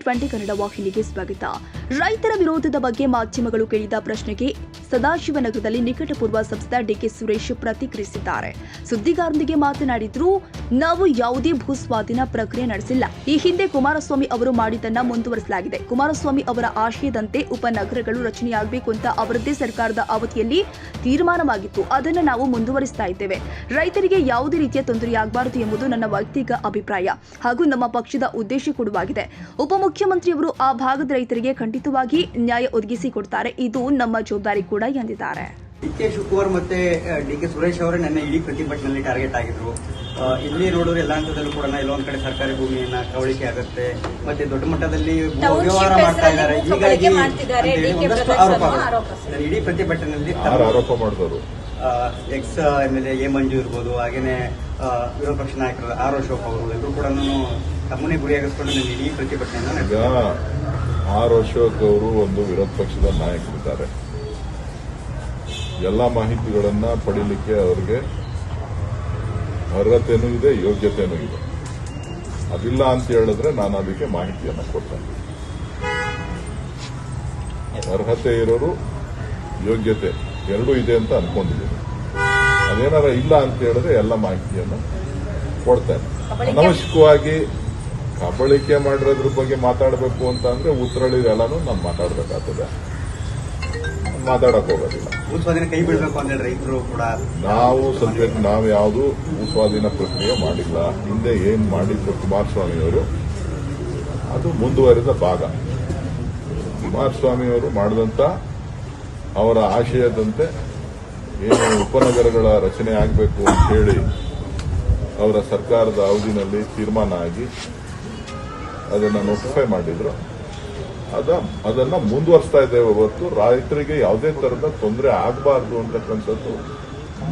TV20 Kannada ವಾಹಿನಿಗೆ ಸ್ವಾಗತ. ರೈತರ ವಿರೋಧದ ಬಗ್ಗೆ ಮಾಧ್ಯಮಗಳು ಕೇಳಿದ ಪ್ರಶ್ನೆಗೆ ಸದಾಶಿವನಗರದಲ್ಲಿ ನಿಕಟಪೂರ್ವ ಸಂಸದ ಡಿಕೆ ಸುರೇಶ್ ಪ್ರತಿಕ್ರಿಯಿಸಿದ್ದಾರೆ. ಸುದ್ದಿಗಾರರೊಂದಿಗೆ ಮಾತನಾಡಿದ್ರು, ನಾವು ಯಾವುದೇ ಭೂ ಸ್ವಾಧೀನ ಪ್ರಕ್ರಿಯೆ ನಡೆಸಿಲ್ಲ. ಈ ಹಿಂದೆ ಕುಮಾರಸ್ವಾಮಿ ಅವರು ಮಾಡಿದ್ದನ್ನ ಮುಂದುವರಿಸಲಾಗಿದೆ. ಕುಮಾರಸ್ವಾಮಿ ಅವರ ಆಶಯದಂತೆ ಉಪನಗರಗಳು ರಚನೆಯಾಗಬೇಕು ಅಂತ ಅವರದ್ದೇ ಸರ್ಕಾರದ ಅವಧಿಯಲ್ಲಿ ತೀರ್ಮಾನವಾಗಿತ್ತು. ಅದನ್ನು ನಾವು ಮುಂದುವರಿಸ್ತಾ ಇದ್ದೇವೆ. ರೈತರಿಗೆ ಯಾವುದೇ ರೀತಿಯ ತೊಂದರೆಯಾಗಬಾರದು ಎಂಬುದು ನನ್ನ ವೈಯಕ್ತಿಕ ಅಭಿಪ್ರಾಯ ಹಾಗೂ ನಮ್ಮ ಪಕ್ಷದ ಉದ್ದೇಶ ಕೂಡವಾಗಿದೆ. ಉಪಮುಖ್ಯಮಂತ್ರಿಯವರು ಆ ಭಾಗದ ರೈತರಿಗೆ ಖಂಡಿತವಾಗಿ ನ್ಯಾಯ ಒದಗಿಸಿಕೊಡ್ತಾರೆ. ಇದು ನಮ್ಮ ಜವಾಬ್ದಾರಿ ಕೂಡ ಎಂದಿದ್ದಾರೆ. ಡಿಕೆ ಶಿವಕುಮಾರ್ ಮತ್ತೆ ಡಿಕೆ ಸುರೇಶ್ ಅವರು ನನ್ನ ಇಡೀ ಪ್ರತಿಭಟನೆಯಲ್ಲಿ ಟಾರ್ಗೆಟ್ ಆಗಿದ್ರು. ಇಲ್ಲಿ ನೋಡೋರು ಎಲ್ಲ ಹಂತದಲ್ಲೂ ಕೂಡ ಎಲ್ಲೊಂದ್ ಕಡೆ ಸರ್ಕಾರಿ ಭೂಮಿಯನ್ನ ಕವಳಿಕೆ ಆಗುತ್ತೆ, ಮತ್ತೆ ದೊಡ್ಡ ಮಟ್ಟದಲ್ಲಿ ವ್ಯವಹಾರ ಮಾಡ್ತಾ ಇದ್ದಾರೆ. ಹೀಗಾಗಿ ಒಂದಷ್ಟು ಆರೋಪ ಇಡೀ ಪ್ರತಿಭಟನೆಯಲ್ಲಿ ಆರೋಪ ಮಾಡಿದವರು ಎಕ್ಸ್ MLA ಎ ಮಂಜು ಇರ್ಬೋದು, ಹಾಗೇನೆ ವಿರೋಧ ಪಕ್ಷ ನಾಯಕರು ಆರ್ ಅಶೋಕ್ ಅವರು ಎಲ್ಲರೂ ಕೂಡ ತಮ್ಮನ್ನೇ ಗುರಿಯಾಗಿಸ್ಕೊಂಡು ನನ್ನ ಇಡೀ ಪ್ರತಿಭಟನೆಯನ್ನ ಈಗ ಆರ್ ಅಶೋಕ್ ಅವರು ಒಂದು ವಿರೋಧ ಪಕ್ಷದ ನಾಯಕರಿದ್ದಾರೆ. ಎಲ್ಲ ಮಾಹಿತಿಗಳನ್ನ ಪಡೀಲಿಕ್ಕೆ ಅವರಿಗೆ ಅರ್ಹತೆನೂ ಇದೆ, ಯೋಗ್ಯತೆನೂ ಇದೆ. ಅದಿಲ್ಲ ಅಂತ ಹೇಳಿದ್ರೆ ನಾನು ಅದಕ್ಕೆ ಮಾಹಿತಿಯನ್ನು ಕೊಡ್ತೇನೆ. ಅರ್ಹತೆ ಇರೋರು ಯೋಗ್ಯತೆ ಎರಡೂ ಇದೆ ಅಂತ ಅನ್ಕೊಂಡಿದ್ದೀನಿ. ಅದೇನಾರ ಇಲ್ಲ ಅಂತ ಹೇಳಿದ್ರೆ ಎಲ್ಲ ಮಾಹಿತಿಯನ್ನು ಕೊಡ್ತೇನೆ. ಅನವಶ್ಯಕವಾಗಿ ಕಬಳಿಕೆ ಮಾಡಿರೋದ್ರ ಬಗ್ಗೆ ಮಾತಾಡಬೇಕು ಅಂತ ಅಂದ್ರೆ ಉತ್ತರಳಿರೆಲ್ಲಾನು ನಾನು ಮಾತಾಡಬೇಕಾಗ್ತದೆ. ಮಾತಾಡಕ್ ಹೋಗೋದಿಲ್ಲ. ಭೂಸ್ವಾಧೀನ ಕೈ ಬಿಡಬೇಕು ಅಂದ್ರೆ ರೈತರು ಕೂಡ ನಾವು ಸದ್ಯಕ್ಕೆ ನಾವು ಯಾವುದು ಭೂಸ್ವಾಧೀನ ಪ್ರಕ್ರಿಯೆ ಮಾಡಿಲ್ಲ. ಹಿಂದೆ ಏನ್ ಮಾಡಿದ್ರು ಕುಮಾರಸ್ವಾಮಿ ಅವರು ಅದು ಮುಂದುವರೆದ ಭಾಗ. ಕುಮಾರಸ್ವಾಮಿ ಅವರು ಮಾಡಿದಂತ ಅವರ ಆಶಯದಂತೆ ಏನು ಉಪನಗರಗಳ ರಚನೆ ಆಗಬೇಕು ಅಂತ ಹೇಳಿ ಅವರ ಸರ್ಕಾರದ ಅವಧಿನಲ್ಲಿ ತೀರ್ಮಾನ ಆಗಿ ಅದನ್ನು ನೋಟಿಫೈ ಮಾಡಿದ್ರು. ಅದನ್ನ ಮುಂದುವರಿಸ್ತಾ ಇದ್ದೇವೆ ಹೊರತು ರೈತರಿಗೆ ಯಾವುದೇ ತರಹದ ತೊಂದರೆ ಆಗಬಾರದು ಅಂತಕ್ಕಂಥದ್ದು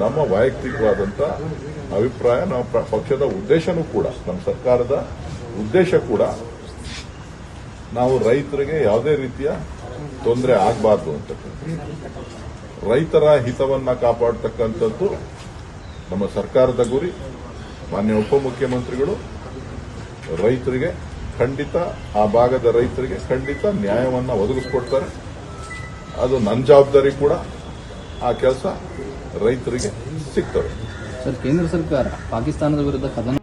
ನಮ್ಮ ವೈಯಕ್ತಿಕವಾದಂತ ಅಭಿಪ್ರಾಯ. ನಮ್ಮ ಪಕ್ಷದ ಉದ್ದೇಶನೂ ಕೂಡ, ನಮ್ಮ ಸರ್ಕಾರದ ಉದ್ದೇಶ ಕೂಡ ನಾವು ರೈತರಿಗೆ ಯಾವುದೇ ರೀತಿಯ ತೊಂದರೆ ಆಗಬಾರದು ಅಂತಕ್ಕಂಥದ್ದು, ರೈತರ ಹಿತವನ್ನ ಕಾಪಾಡತಕ್ಕಂಥದ್ದು ನಮ್ಮ ಸರ್ಕಾರದ ಗುರಿ. ಮಾನ್ಯ ಉಪಮುಖ್ಯಮಂತ್ರಿಗಳು ರೈತರಿಗೆ ಖಂಡಿತ, ಆ ಭಾಗದ ರೈತರಿಗೆ ಖಂಡಿತ ನ್ಯಾಯವನ್ನ ಒದಗಿಸ್ಕೊಡ್ತಾರೆ. ಅದು ನನ್ನ ಜವಾಬ್ದಾರಿ ಕೂಡ. ಆ ಕೆಲಸ ರೈತರಿಗೆ ಸಿಗ್ತದೆ. ಸರ್, ಕೇಂದ್ರ ಸರ್ಕಾರ ಪಾಕಿಸ್ತಾನದ ವಿರುದ್ಧ ಕದನ.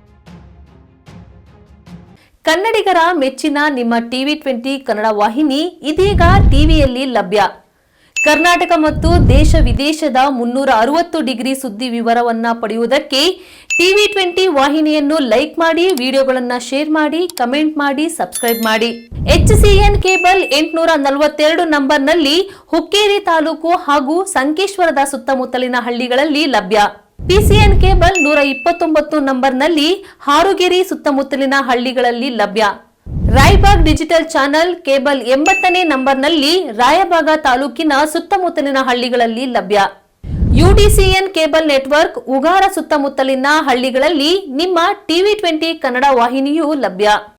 ಕನ್ನಡಿಗರ ಮೆಚ್ಚಿನ ನಿಮ್ಮ TV20 ಕನ್ನಡ ವಾಹಿನಿ ಇದೀಗ ಟಿವಿಯಲ್ಲಿ ಲಭ್ಯ. ಕರ್ನಾಟಕ ಮತ್ತು ದೇಶ ವಿದೇಶದ 360 ಡಿಗ್ರಿ ಸುದ್ದಿ ವಿವರವನ್ನ ಪಡೆಯುವುದಕ್ಕೆ TV20 ವಾಹಿನಿಯನ್ನು ಲೈಕ್ ಮಾಡಿ, ವಿಡಿಯೋಗಳನ್ನು ಶೇರ್ ಮಾಡಿ, ಕಮೆಂಟ್ ಮಾಡಿ, ಸಬ್ಸ್ಕ್ರೈಬ್ ಮಾಡಿ. HCN ಕೇಬಲ್ 842 ನಂಬರ್ನಲ್ಲಿ ಹುಕ್ಕೇರಿ ತಾಲೂಕು ಹಾಗೂ ಸಂಕೇಶ್ವರದ ಸುತ್ತಮುತ್ತಲಿನ ಹಳ್ಳಿಗಳಲ್ಲಿ ಲಭ್ಯ. PCN ಕೇಬಲ್ 129 ನಂಬರ್ನಲ್ಲಿ ಹಾರುಗೆರೆ ಸುತ್ತಮುತ್ತಲಿನ ಹಳ್ಳಿಗಳಲ್ಲಿ ಲಭ್ಯ. ರಾಯಬಾಗ್ ಡಿಜಿಟಲ್ ಚಾನೆಲ್ ಕೇಬಲ್ 80ನೇ ನಂಬರ್ನಲ್ಲಿ ರಾಯಬಾಗ ತಾಲೂಕಿನ ಸುತ್ತಮುತ್ತಲಿನ ಹಳ್ಳಿಗಳಲ್ಲಿ ಲಭ್ಯ. UDCN ಕೇಬಲ್ ನೆಟ್ವರ್ಕ್ ಉಗಾರ ಸುತ್ತಮುತ್ತಲಿನ ಹಳ್ಳಿಗಳಲ್ಲಿ ನಿಮ್ಮ TV20 ಕನ್ನಡ ವಾಹಿನಿಯೂ ಲಭ್ಯ.